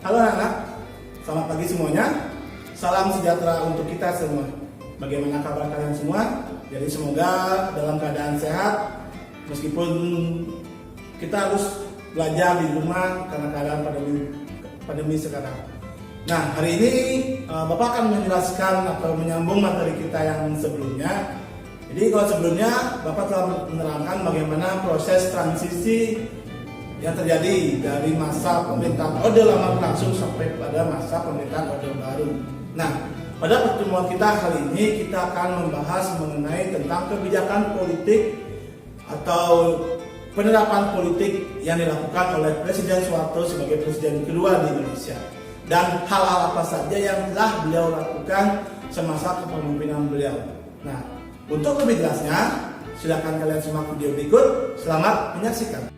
Halo anak, selamat pagi semuanya. Salam sejahtera untuk kita semua. Bagaimana kabar kalian semua? Jadi semoga dalam keadaan sehat, meskipun kita harus belajar di rumah karena keadaan pandemi sekarang. Nah, hari ini Bapak akan menjelaskan atau menyambung materi kita yang sebelumnya. Jadi kalau sebelumnya Bapak telah menerangkan bagaimana proses transisi yang terjadi dari masa pemerintahan Orde Lama berlangsung sampai pada masa pemerintahan Orde Baru. Nah, pada pertemuan kita kali ini kita akan membahas mengenai tentang kebijakan politik atau penerapan politik yang dilakukan oleh Presiden Soeharto sebagai presiden kedua di Indonesia, dan hal-hal apa saja yang telah beliau lakukan semasa kepemimpinan beliau. Nah, untuk lebih jelasnya, silakan kalian simak video berikut. Selamat menyaksikan.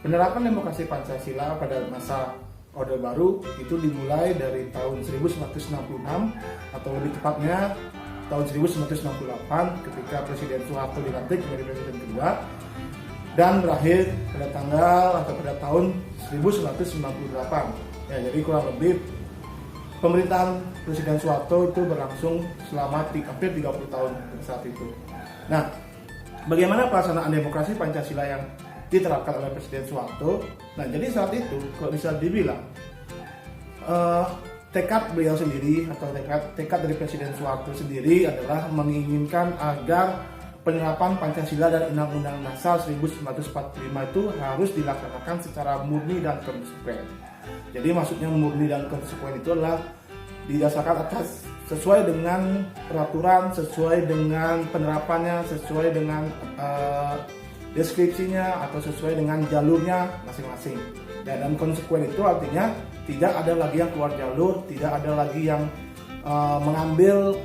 Penerapan demokrasi Pancasila pada masa Orde Baru itu dimulai dari tahun 1966 atau lebih tepatnya tahun 1968 ketika Presiden Soeharto dilantik menjadi presiden kedua, dan berakhir pada tanggal atau pada tahun 1998. Ya, jadi kurang lebih pemerintahan Presiden Soeharto itu berlangsung selama hampir 30 tahun saat itu. Nah, bagaimana pelaksanaan demokrasi Pancasila yang diterapkan oleh Presiden Soeharto? Nah, jadi saat itu kalau bisa dibilang tekad beliau sendiri atau tekad dari Presiden Soeharto sendiri adalah menginginkan agar penerapan Pancasila dan Undang-Undang Dasar 1945 itu harus dilaksanakan secara murni dan konsekuen. Jadi maksudnya murni dan konsekuen itu adalah didasarkan atas sesuai dengan peraturan, sesuai dengan penerapannya, sesuai dengan deskripsinya atau sesuai dengan jalurnya masing-masing. Dan konsekuen itu artinya tidak ada lagi yang keluar jalur, tidak ada lagi yang mengambil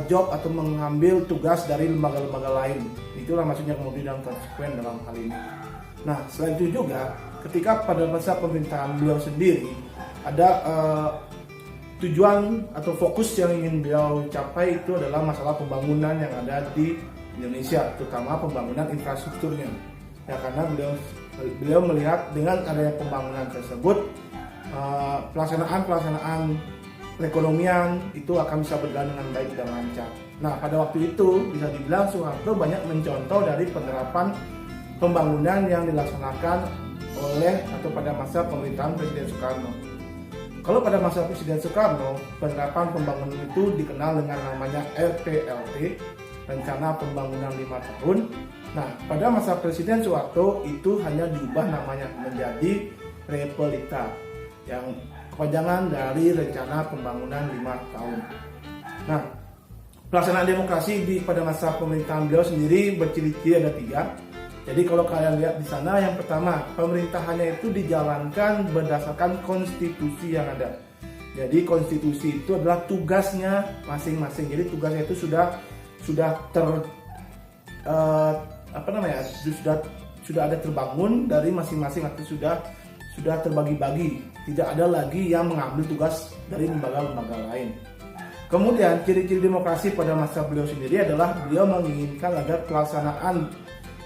job atau mengambil tugas dari lembaga-lembaga lain. Itulah maksudnya kemudian konsekuen dalam hal ini. Nah, selain itu juga ketika pada masa pemerintahan beliau sendiri ada tujuan atau fokus yang ingin beliau capai itu adalah masalah pembangunan yang ada di Indonesia, terutama pembangunan infrastrukturnya. Ya, karena beliau melihat dengan adanya pembangunan tersebut pelaksanaan perekonomian itu akan bisa berjalan dengan baik dan lancar. Nah, pada waktu itu bisa dibilang Soeharto banyak mencontoh dari penerapan pembangunan yang dilaksanakan oleh atau pada masa pemerintahan Presiden Soekarno. Kalau pada masa Presiden Soekarno, penerapan pembangunan itu dikenal dengan namanya RPLT, Rencana Pembangunan 5 Tahun. Nah, pada masa Presiden Soeharto itu hanya diubah namanya menjadi Repelita, yang kepanjangan dari Rencana Pembangunan 5 Tahun. Nah, pelaksanaan demokrasi pada masa pemerintahan beliau sendiri berciri-ciri ada 3. Jadi kalau kalian lihat di sana, yang pertama, pemerintahannya itu dijalankan berdasarkan konstitusi yang ada. Jadi konstitusi itu adalah tugasnya masing-masing. Jadi tugasnya itu sudah ada terbangun dari masing-masing, atau sudah terbagi-bagi. Tidak ada lagi yang mengambil tugas dari lembaga-lembaga lain. Kemudian ciri-ciri demokrasi pada masa beliau sendiri adalah beliau menginginkan agar pelaksanaan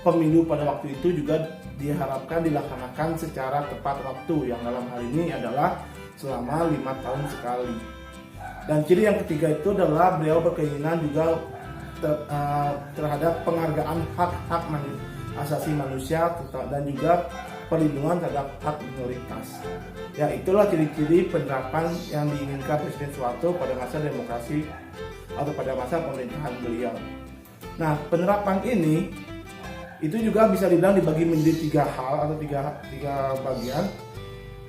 pemilu pada waktu itu juga diharapkan dilaksanakan secara tepat waktu, yang dalam hal ini adalah selama 5 tahun sekali. Dan ciri yang ketiga itu adalah beliau berkeinginan juga terhadap penghargaan hak-hak asasi manusia dan juga perlindungan terhadap hak minoritas. Ya, itulah ciri-ciri penerapan yang diinginkan Presiden Soeharto pada masa demokrasi atau pada masa pemerintahan beliau. Nah, penerapan ini itu juga bisa dibilang dibagi menjadi 3 hal atau tiga bagian,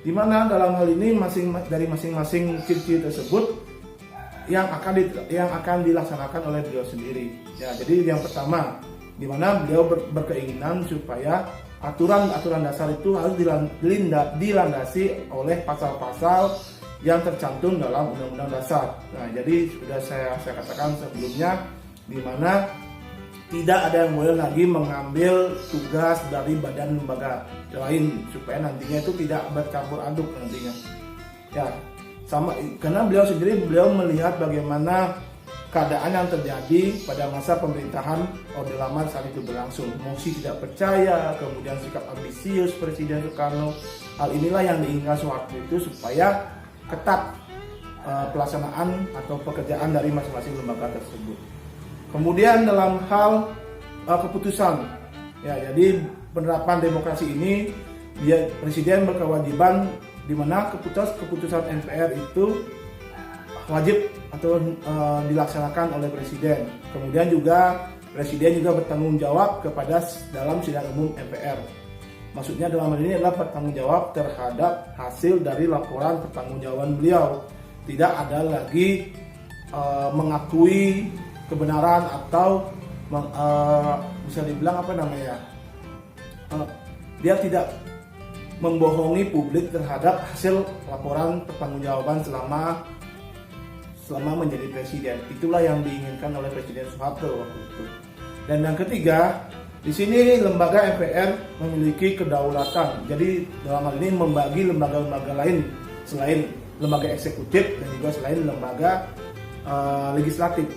di mana dalam hal ini dari masing-masing ciri-ciri tersebut yang akan dilaksanakan oleh beliau sendiri. Ya, jadi yang pertama, di mana beliau berkeinginan supaya aturan-aturan dasar itu harus dilandasi oleh pasal-pasal yang tercantum dalam Undang-Undang Dasar. Nah, jadi sudah saya katakan sebelumnya, di mana tidak ada yang boleh lagi mengambil tugas dari badan lembaga lain supaya nantinya itu tidak bercampur aduk nantinya. Ya, sama karena beliau sendiri melihat bagaimana keadaan yang terjadi pada masa pemerintahan Orde Lama saat itu berlangsung. Mosi tidak percaya, kemudian sikap ambisius Presiden Soekarno. Hal inilah yang diinginkan sewaktu itu supaya ketat pelaksanaan atau pekerjaan dari masing-masing lembaga tersebut. Kemudian dalam hal keputusan, ya, jadi penerapan demokrasi ini, Presiden berkewajiban di mana keputusan MPR itu wajib atau dilaksanakan oleh Presiden. Kemudian juga Presiden juga bertanggung jawab kepada dalam sidang umum MPR. Maksudnya dalam hal ini adalah bertanggung jawab terhadap hasil dari laporan pertanggungjawaban beliau. Tidak ada lagi mengakui kebenaran atau bisa dibilang dia tidak membohongi publik terhadap hasil laporan pertanggungjawaban selama menjadi presiden. Itulah yang diinginkan oleh Presiden Soeharto waktu itu. Dan yang ketiga, di sini lembaga MPR memiliki kedaulatan. Jadi dalam hal ini membagi lembaga-lembaga lain selain lembaga eksekutif dan juga selain lembaga legislatif,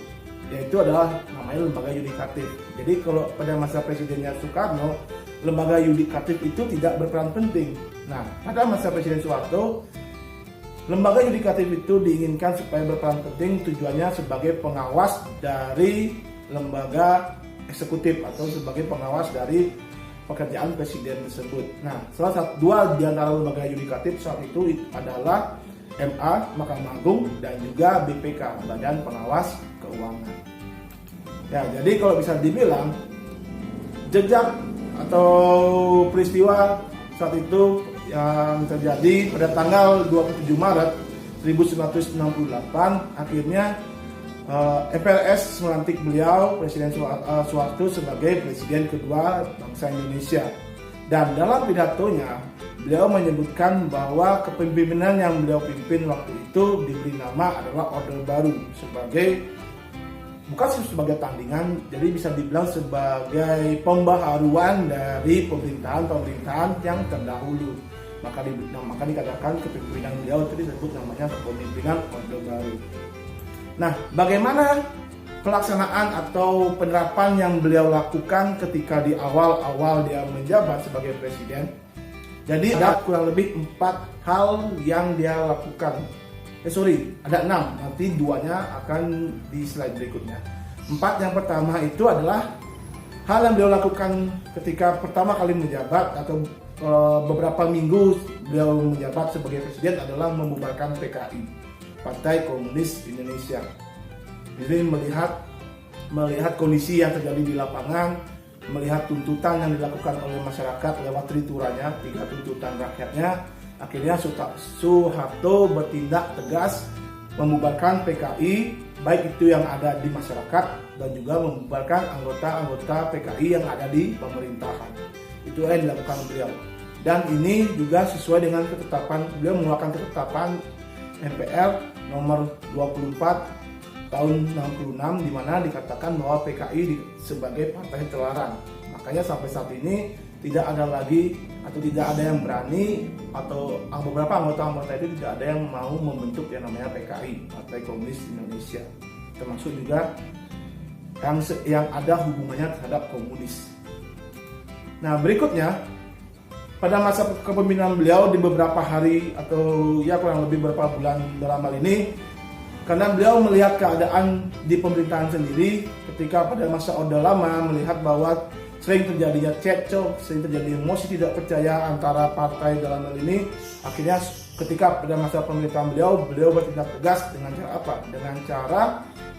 yaitu adalah namanya lembaga yudikatif. Jadi kalau pada masa Presidennya Soekarno, lembaga yudikatif itu tidak berperan penting. Nah, pada masa Presiden Soeharto, lembaga yudikatif itu diinginkan supaya berperan penting, tujuannya sebagai pengawas dari lembaga eksekutif atau sebagai pengawas dari pekerjaan presiden tersebut. Nah, dua di antara lembaga yudikatif saat itu adalah MA, Mahkamah Agung, dan juga BPK, Badan Pengawas Keuangan. Ya, jadi kalau bisa dibilang jejak atau peristiwa saat itu yang terjadi pada tanggal 27 Maret 1968 akhirnya MPRS melantik beliau Presiden Soeharto sebagai presiden kedua bangsa Indonesia. Dan dalam pidatonya beliau menyebutkan bahwa kepemimpinan yang beliau pimpin waktu itu diberi nama adalah Orde Baru, bukan sebagai tandingan, jadi bisa dibilang sebagai pembaharuan dari pemerintahan yang terdahulu. Maka dikatakan kepemimpinan beliau itu disebut namanya kepemimpinan Orde Baru. Nah, bagaimana pelaksanaan atau penerapan yang beliau lakukan ketika di awal-awal dia menjabat sebagai presiden? Jadi ada kurang lebih 4 hal yang dia lakukan. Ada 6, nanti 2-nya akan di slide berikutnya. 4 yang pertama itu adalah hal yang beliau lakukan ketika pertama kali menjabat atau beberapa minggu beliau menjabat sebagai presiden adalah membubarkan PKI, Partai Komunis Indonesia. Jadi melihat kondisi yang terjadi di lapangan, melihat tuntutan yang dilakukan oleh masyarakat lewat trituranya, 3 tuntutan rakyatnya, akhirnya Soeharto bertindak tegas membubarkan PKI, baik itu yang ada di masyarakat dan juga membubarkan anggota-anggota PKI yang ada di pemerintahan. Itu yang dilakukan beliau. Dan ini juga sesuai dengan ketetapan, beliau mengeluarkan ketetapan MPR nomor 24 tahun 66 di mana dikatakan bahwa PKI sebagai partai terlarang. Makanya sampai saat ini tidak ada lagi atau tidak ada yang berani atau beberapa anggota-anggota itu tidak ada yang mau membentuk yang namanya PKI, Partai Komunis Indonesia. Termasuk juga yang ada hubungannya terhadap komunis. Nah, berikutnya pada masa kepemimpinan beliau di beberapa hari atau ya kurang lebih beberapa bulan dalam hal ini, karena beliau melihat keadaan di pemerintahan sendiri ketika pada masa Orde Lama melihat bahwa sering terjadinya cekcok, sering terjadi emosi tidak percaya antara partai dalam hal ini. Akhirnya ketika pada masa pemerintahan beliau bertindak tegas dengan cara apa? Dengan cara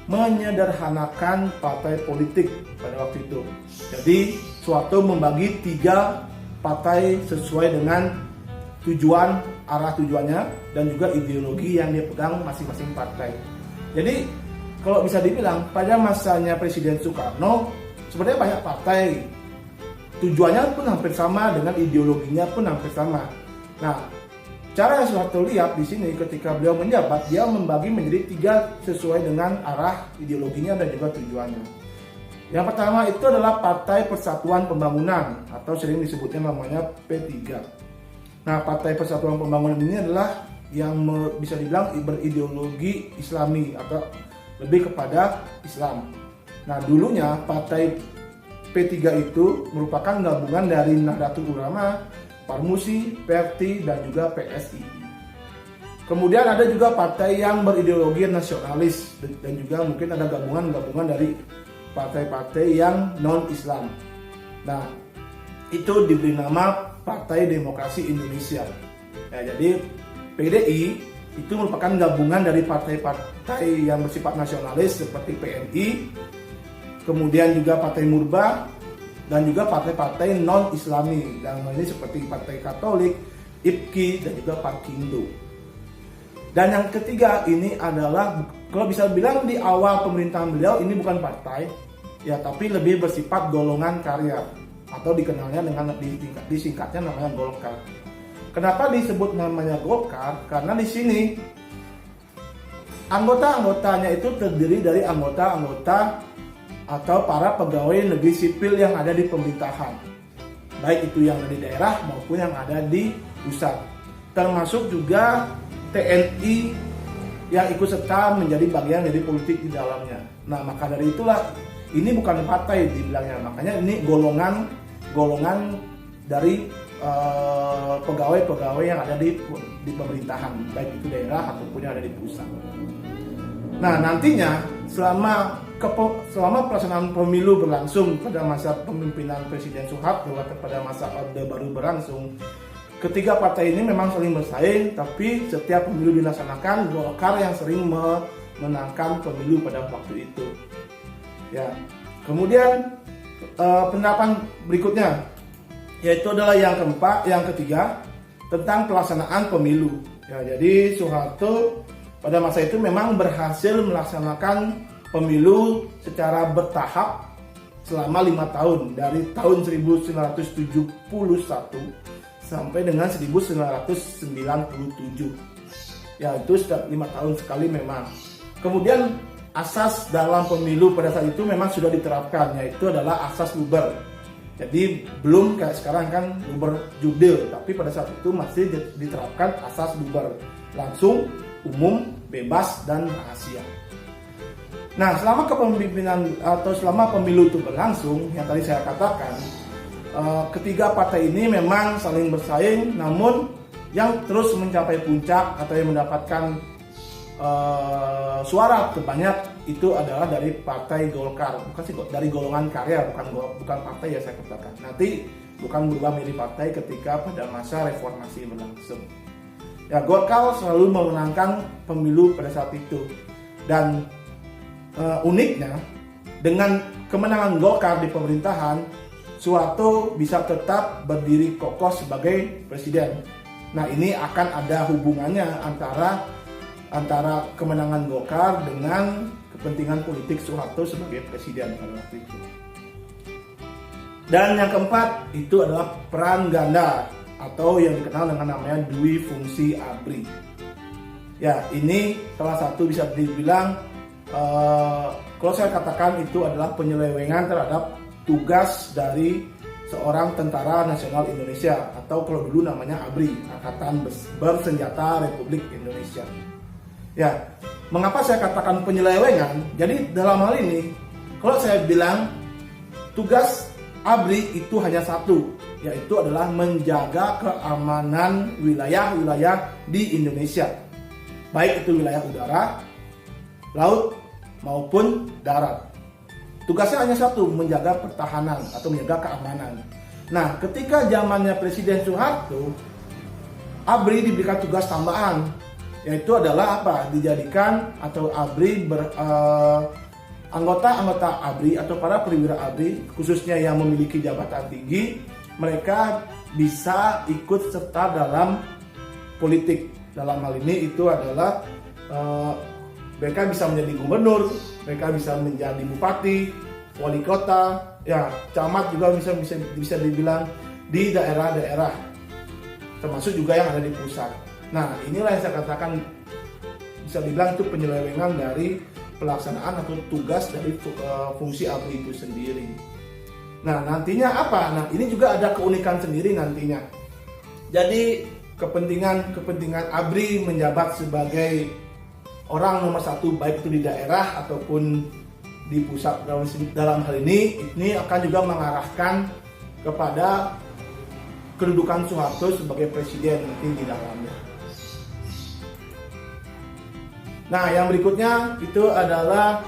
menyederhanakan partai politik pada waktu itu. Jadi Soeharto membagi 3 partai sesuai dengan arah tujuannya dan juga ideologi yang dia pegang masing-masing partai. Jadi kalau bisa dibilang pada masanya Presiden Soekarno sebenarnya banyak partai, tujuannya pun hampir sama dengan ideologinya pun hampir sama. Nah, cara yang Soeharto lihat di sini ketika beliau menjabat, dia membagi menjadi 3 sesuai dengan arah ideologinya dan juga tujuannya. Yang pertama itu adalah Partai Persatuan Pembangunan atau sering disebutnya namanya P3. Nah, Partai Persatuan Pembangunan ini adalah yang bisa dibilang berideologi Islami atau lebih kepada Islam. Nah, dulunya partai P3 itu merupakan gabungan dari Nahdlatul Ulama, Parmusi, PRT, dan juga PSI. Kemudian ada juga partai yang berideologi nasionalis dan juga mungkin ada gabungan-gabungan dari partai-partai yang non-Islam. Nah, itu diberi nama Partai Demokrasi Indonesia. Ya, jadi PDI itu merupakan gabungan dari partai-partai yang bersifat nasionalis seperti PNI, kemudian juga Partai Murba, dan juga partai-partai non-Islami, dalam hal ini seperti Partai Katolik, IPKI, dan juga Parkindo. Dan yang ketiga ini adalah, kalau bisa bilang di awal pemerintahan beliau ini bukan partai, ya, tapi lebih bersifat golongan karya, atau dikenalnya dengan disingkatnya namanya Golkar. Kenapa disebut namanya Golkar? Karena di sini anggota-anggotanya itu terdiri dari anggota-anggota atau para pegawai negeri sipil yang ada di pemerintahan, baik itu yang ada di daerah maupun yang ada di pusat, termasuk juga TNI yang ikut serta menjadi bagian dari politik di dalamnya. Nah, maka dari itulah ini bukan partai dibilangnya, makanya ini golongan dari pegawai-pegawai yang ada di pemerintahan, baik itu daerah ataupun yang ada di pusat. Nah, nantinya selama pelaksanaan pemilu berlangsung pada masa pemimpinan Presiden Soeharto atau pada masa Orde Baru berlangsung, ketiga partai ini memang saling bersaing, tapi setiap pemilu dilaksanakan Golkar yang sering memenangkan pemilu pada waktu itu. Ya, kemudian pendapat berikutnya yaitu adalah yang ketiga tentang pelaksanaan pemilu. Ya, jadi Soeharto pada masa itu memang berhasil melaksanakan pemilu secara bertahap selama 5 tahun, dari tahun 1971 sampai dengan 1997. Ya, itu setiap 5 tahun sekali memang. Kemudian asas dalam pemilu pada saat itu memang sudah diterapkan, yaitu adalah asas luber. Jadi belum kayak sekarang kan luber judil, tapi pada saat itu masih diterapkan asas luber, langsung, umum, bebas, dan rahasia. Nah, selama kepemimpinan atau selama pemilu itu berlangsung, yang tadi saya katakan, ketiga partai ini memang saling bersaing, namun yang terus mencapai puncak atau yang mendapatkan suara terbanyak itu adalah dari Partai Golkar, bukan sih, dari golongan karya, bukan partai ya saya katakan. Nanti bukan berubah menjadi partai ketika pada masa reformasi berlangsung. Ya, Golkar selalu memenangkan pemilu pada saat itu, dan uniknya dengan kemenangan Golkar di pemerintahan, Soeharto bisa tetap berdiri kokoh sebagai presiden. Nah, ini akan ada hubungannya antara kemenangan Golkar dengan kepentingan politik Soeharto sebagai presiden pada waktu itu. Dan yang keempat itu adalah peran ganda atau yang dikenal dengan namanya dui fungsi ABRI. Ya, ini salah satu bisa dibilang kalau saya katakan itu adalah penyelewengan terhadap tugas dari seorang tentara nasional Indonesia, atau kalau dulu namanya ABRI, Angkatan Bersenjata Republik Indonesia. Ya, mengapa saya katakan penyelewengan? Jadi dalam hal ini, kalau saya bilang tugas ABRI itu hanya satu, yaitu adalah menjaga keamanan wilayah-wilayah di Indonesia, baik itu wilayah udara, laut, maupun darat. Tugasnya hanya satu, menjaga pertahanan atau menjaga keamanan. Nah, ketika zamannya Presiden Soeharto, ABRI diberikan tugas tambahan, yaitu adalah apa? Dijadikan atau ABRI anggota-anggota ABRI atau para perwira ABRI, khususnya yang memiliki jabatan tinggi, mereka bisa ikut serta dalam politik. Dalam hal ini itu adalah mereka bisa menjadi gubernur, mereka bisa menjadi bupati, wali kota, ya camat juga bisa dibilang di daerah-daerah, termasuk juga yang ada di pusat. Nah, inilah yang saya katakan bisa dibilang itu penyelewengan dari pelaksanaan atau tugas dari fungsi ABRI itu sendiri. Nah, nantinya apa? Nah, ini juga ada keunikan sendiri nantinya. Jadi kepentingan ABRI menjabat sebagai orang nomor satu, baik itu di daerah ataupun di pusat. Dalam hal ini akan juga mengarahkan kepada kedudukan Soeharto sebagai presiden nanti di dalamnya. Nah, yang berikutnya itu adalah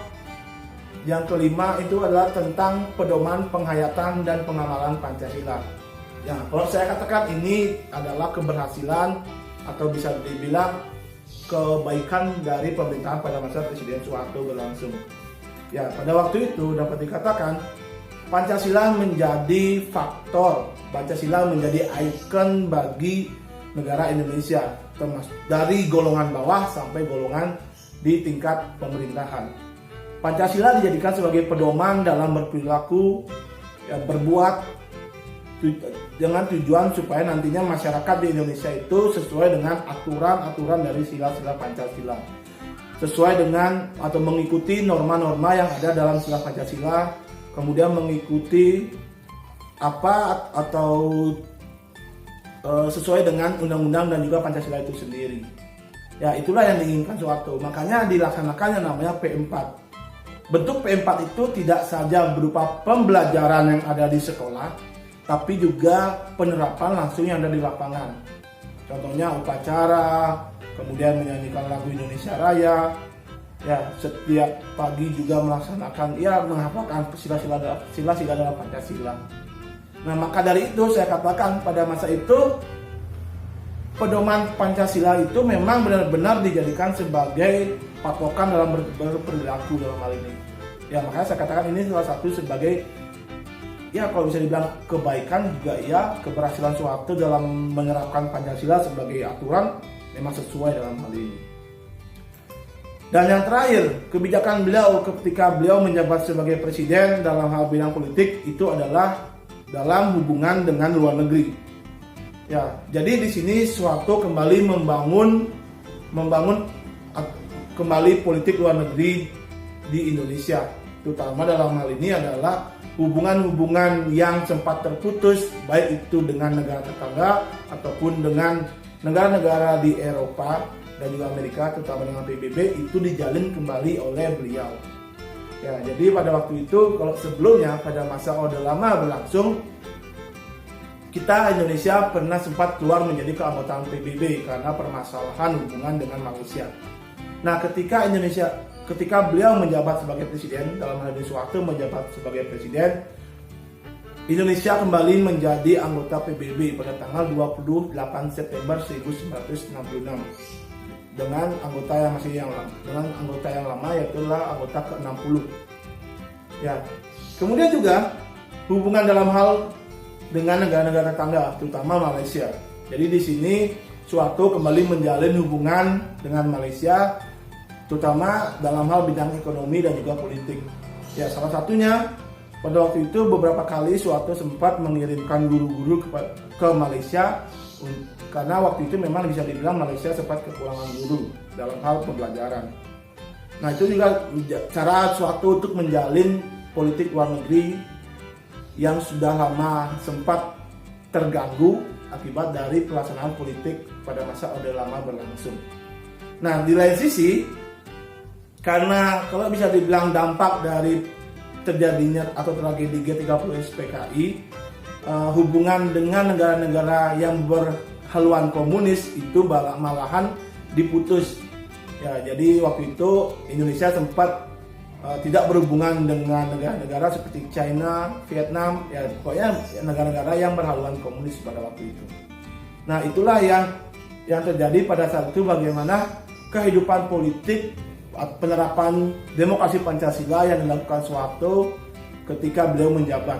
yang kelima, itu adalah tentang pedoman penghayatan dan pengamalan Pancasila. Ya, kalau saya katakan ini adalah keberhasilan atau bisa dibilang kebaikan dari pemerintahan pada masa Presiden Soeharto berlangsung. Ya, pada waktu itu dapat dikatakan Pancasila menjadi faktor, Pancasila menjadi ikon bagi negara Indonesia, termasuk dari golongan bawah sampai golongan di tingkat pemerintahan. Pancasila dijadikan sebagai pedoman dalam berperilaku, ya, berbuat dengan tujuan supaya nantinya masyarakat di Indonesia itu sesuai dengan aturan-aturan dari sila-sila Pancasila, sesuai dengan atau mengikuti norma-norma yang ada dalam sila Pancasila, kemudian mengikuti sesuai dengan undang-undang dan juga Pancasila itu sendiri. Ya, itulah yang diinginkan Soeharto. Makanya dilaksanakannya namanya P4. Bentuk P4 itu tidak saja berupa pembelajaran yang ada di sekolah, tapi juga penerapan langsung yang ada di lapangan. Contohnya upacara, kemudian menyanyikan lagu Indonesia Raya, ya, setiap pagi juga melaksanakan, ya, menghafalkan sila-sila dalam Pancasila. Nah, maka dari itu saya katakan pada masa itu pedoman Pancasila itu memang benar-benar dijadikan sebagai patokan dalam berperilaku dalam hal ini. Ya, makanya saya katakan ini salah satu sebagai, ya, kalau bisa dibilang kebaikan juga, ya, keberhasilan Soeharto dalam menerapkan Pancasila sebagai aturan memang sesuai dalam hal ini. Dan yang terakhir, kebijakan beliau ketika beliau menjabat sebagai presiden dalam hal bidang politik itu adalah dalam hubungan dengan luar negeri. Ya, jadi di sini Soeharto kembali membangun kembali politik luar negeri di Indonesia. Terutama dalam hal ini adalah hubungan-hubungan yang sempat terputus, baik itu dengan negara tetangga ataupun dengan negara-negara di Eropa dan juga Amerika, terutama dengan PBB, itu dijalin kembali oleh beliau. Ya, jadi pada waktu itu, kalau sebelumnya pada masa Orde Lama berlangsung, kita Indonesia pernah sempat keluar menjadi keanggotaan PBB karena permasalahan hubungan dengan Malaysia. Nah, ketika beliau menjabat sebagai presiden, dalam hal ini Soeharto menjabat sebagai presiden, Indonesia kembali menjadi anggota PBB pada tanggal 28 September 1966 dengan anggota yang lama yaitu anggota ke-60. Ya. Kemudian juga hubungan dalam hal dengan negara-negara tetangga, terutama Malaysia. Jadi di sini Soeharto kembali menjalin hubungan dengan Malaysia, terutama dalam hal bidang ekonomi dan juga politik. Ya, salah satunya pada waktu itu beberapa kali Soeharto sempat mengirimkan guru-guru ke Malaysia, karena waktu itu memang bisa dibilang Malaysia sempat kekurangan guru dalam hal pembelajaran. Nah, itu juga cara Soeharto untuk menjalin politik luar negeri yang sudah lama sempat terganggu akibat dari pelaksanaan politik pada masa Orde Lama berlangsung. Nah, di lain sisi, karena kalau bisa dibilang dampak dari terjadinya atau tragedi G30 SPKI, hubungan dengan negara-negara yang berhaluan komunis itu malahan diputus. Ya, jadi waktu itu Indonesia sempat tidak berhubungan dengan negara-negara seperti China, Vietnam, ya pokoknya negara-negara yang berhaluan komunis pada waktu itu. Nah, itulah yang terjadi pada saat itu, bagaimana kehidupan politik penerapan demokrasi Pancasila yang dilakukan Soeharto ketika beliau menjabat.